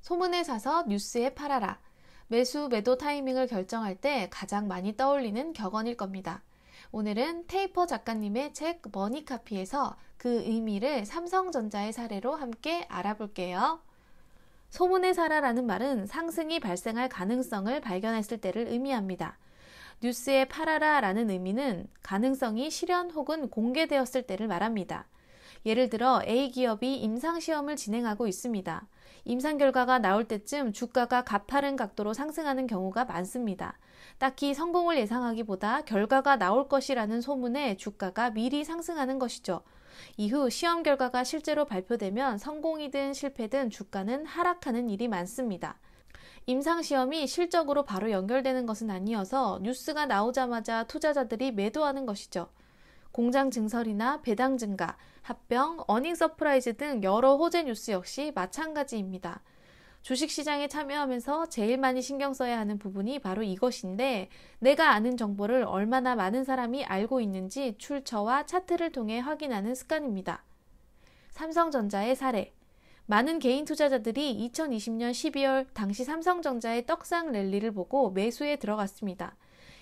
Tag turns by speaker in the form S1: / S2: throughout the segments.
S1: 소문에 사서 뉴스에 팔아라. 매수, 매도 타이밍을 결정할 때 가장 많이 떠올리는 격언일 겁니다. 오늘은 테이퍼 작가님의 책 머니카피에서 그 의미를 삼성전자의 사례로 함께 알아볼게요. 소문에 사라라는 말은 상승이 발생할 가능성을 발견했을 때를 의미합니다. 뉴스에 팔아라 라는 의미는 가능성이 실현 혹은 공개되었을 때를 말합니다. 예를 들어 A기업이 임상시험을 진행하고 있습니다. 임상 결과가 나올 때쯤 주가가 가파른 각도로 상승하는 경우가 많습니다. 딱히 성공을 예상하기보다 결과가 나올 것이라는 소문에 주가가 미리 상승하는 것이죠. 이후 시험 결과가 실제로 발표되면 성공이든 실패든 주가는 하락하는 일이 많습니다. 임상시험이 실적으로 바로 연결되는 것은 아니어서 뉴스가 나오자마자 투자자들이 매도하는 것이죠. 공장 증설이나 배당 증가, 합병, 어닝 서프라이즈 등 여러 호재 뉴스 역시 마찬가지입니다. 주식시장에 참여하면서 제일 많이 신경 써야 하는 부분이 바로 이것인데 내가 아는 정보를 얼마나 많은 사람이 알고 있는지 출처와 차트를 통해 확인하는 습관입니다. 삼성전자의 사례. 많은 개인 투자자들이 2020년 12월 당시 삼성전자의 떡상 랠리를 보고 매수에 들어갔습니다.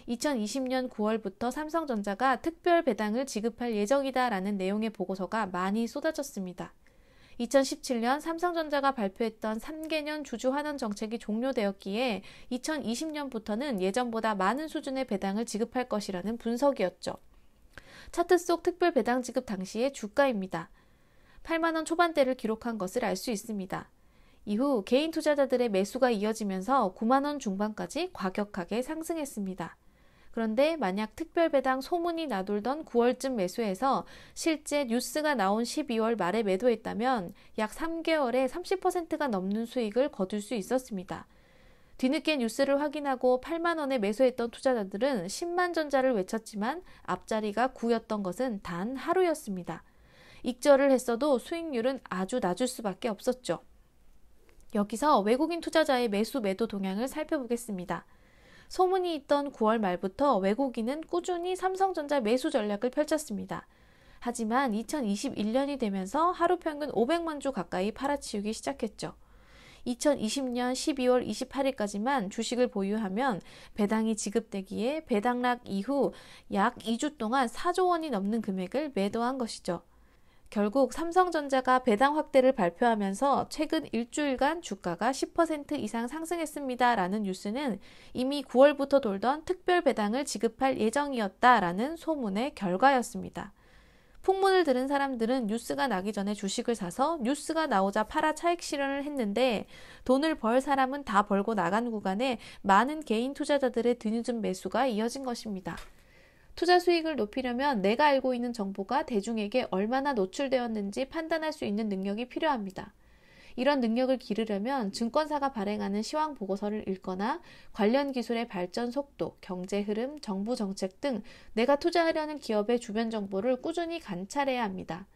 S1: 2020년 9월부터 삼성전자가 특별 배당을 지급할 예정이다라는 내용의 보고서가 많이 쏟아졌습니다. 2017년 삼성전자가 발표했던 3개년 주주 환원 정책이 종료되었기에 2020년부터는 예전보다 많은 수준의 배당을 지급할 것이라는 분석이었죠. 차트 속 특별 배당 지급 당시의 주가입니다. 8만원 초반대를 기록한 것을 알 수 있습니다. 이후 개인 투자자들의 매수가 이어지면서 9만원 중반까지 과격하게 상승했습니다. 그런데 만약 특별배당 소문이 나돌던 9월쯤 매수해서 실제 뉴스가 나온 12월 말에 매도했다면 약 3개월에 30%가 넘는 수익을 거둘 수 있었습니다. 뒤늦게 뉴스를 확인하고 8만원에 매수했던 투자자들은 10만 전자를 외쳤지만 앞자리가 9였던 것은 단 하루였습니다. 익절을 했어도 수익률은 아주 낮을 수밖에 없었죠. 여기서 외국인 투자자의 매수 매도 동향을 살펴보겠습니다. 소문이 있던 9월 말부터 외국인은 꾸준히 삼성전자 매수 전략을 펼쳤습니다. 하지만 2021년이 되면서 하루 평균 500만 주 가까이 팔아치우기 시작했죠. 2020년 12월 28일까지만 주식을 보유하면 배당이 지급되기에 배당락 이후 약 2주 동안 4조 원이 넘는 금액을 매도한 것이죠. 결국 삼성전자가 배당 확대를 발표하면서 최근 일주일간 주가가 10% 이상 상승했습니다 라는 뉴스는 이미 9월부터 돌던 특별 배당을 지급할 예정이었다 라는 소문의 결과였습니다. 풍문을 들은 사람들은 뉴스가 나기 전에 주식을 사서 뉴스가 나오자 팔아 차익 실현을 했는데 돈을 벌 사람은 다 벌고 나간 구간에 많은 개인 투자자들의 뒤늦은 매수가 이어진 것입니다. 투자 수익을 높이려면 내가 알고 있는 정보가 대중에게 얼마나 노출되었는지 판단할 수 있는 능력이 필요합니다. 이런 능력을 기르려면 증권사가 발행하는 시황 보고서를 읽거나 관련 기술의 발전 속도, 경제 흐름, 정부 정책 등 내가 투자하려는 기업의 주변 정보를 꾸준히 관찰해야 합니다.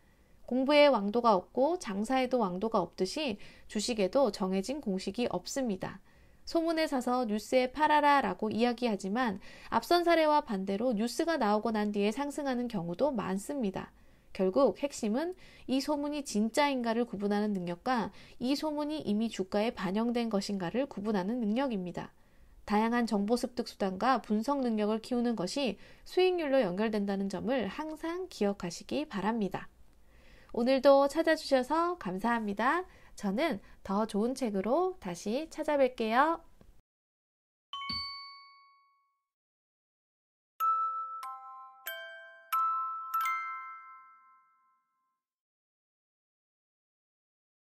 S1: 공부에 왕도가 없고 장사에도 왕도가 없듯이 주식에도 정해진 공식이 없습니다. 소문에 사서 뉴스에 팔아라 라고 이야기하지만 앞선 사례와 반대로 뉴스가 나오고 난 뒤에 상승하는 경우도 많습니다. 결국 핵심은 이 소문이 진짜인가를 구분하는 능력과 이 소문이 이미 주가에 반영된 것인가를 구분하는 능력입니다. 다양한 정보 습득 수단과 분석 능력을 키우는 것이 수익률로 연결된다는 점을 항상 기억하시기 바랍니다. 오늘도 찾아주셔서 감사합니다. 저는 더 좋은 책으로 다시 찾아뵐게요.